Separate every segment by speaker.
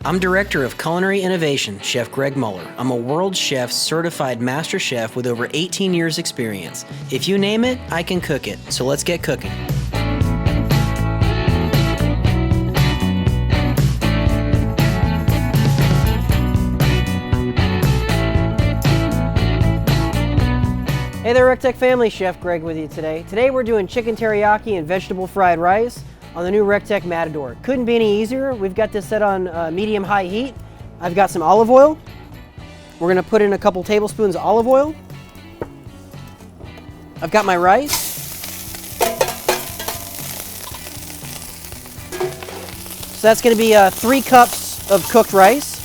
Speaker 1: I'm Director of Culinary Innovation, Chef Greg Mueller. I'm a World Chef certified master chef with over 18 years experience. If you name it, I can cook it. So let's get cooking.
Speaker 2: Hey there, REC TEC family, Chef Greg with you today. Today we're doing chicken teriyaki and vegetable fried rice on the new REC TEC Matador. Couldn't be any easier. We've got this set on medium-high heat. I've got some olive oil. We're gonna put in a couple tablespoons of olive oil. I've got my rice. So that's gonna be 3 cups of cooked rice.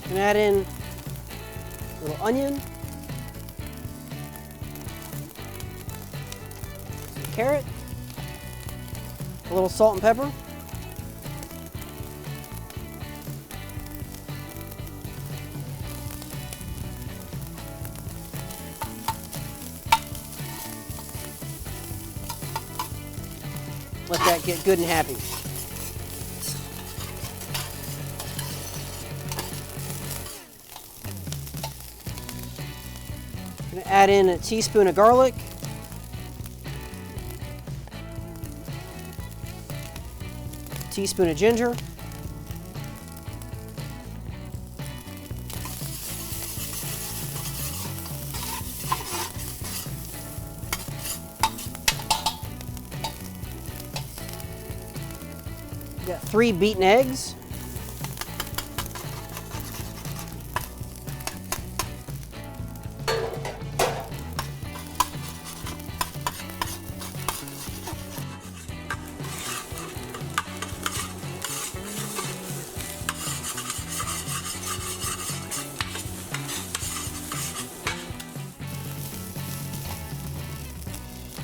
Speaker 2: I'm gonna add in a little onion, some carrot, a little salt and pepper, let that get good and happy. I'm going to add in a teaspoon of garlic, a teaspoon of ginger, got 3 beaten eggs,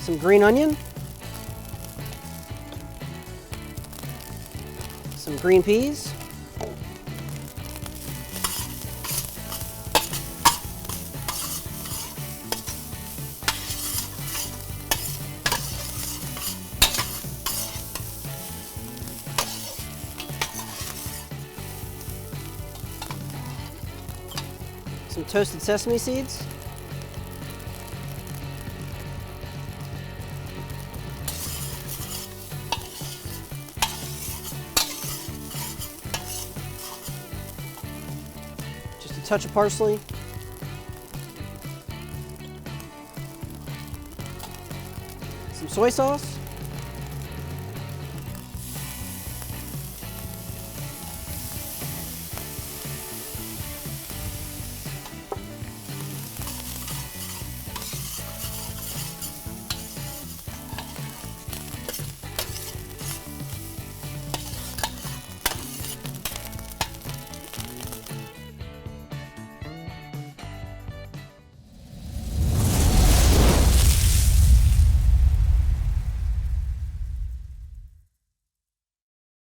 Speaker 2: some green onion, some green peas, some toasted sesame seeds, just a touch of parsley, some soy sauce,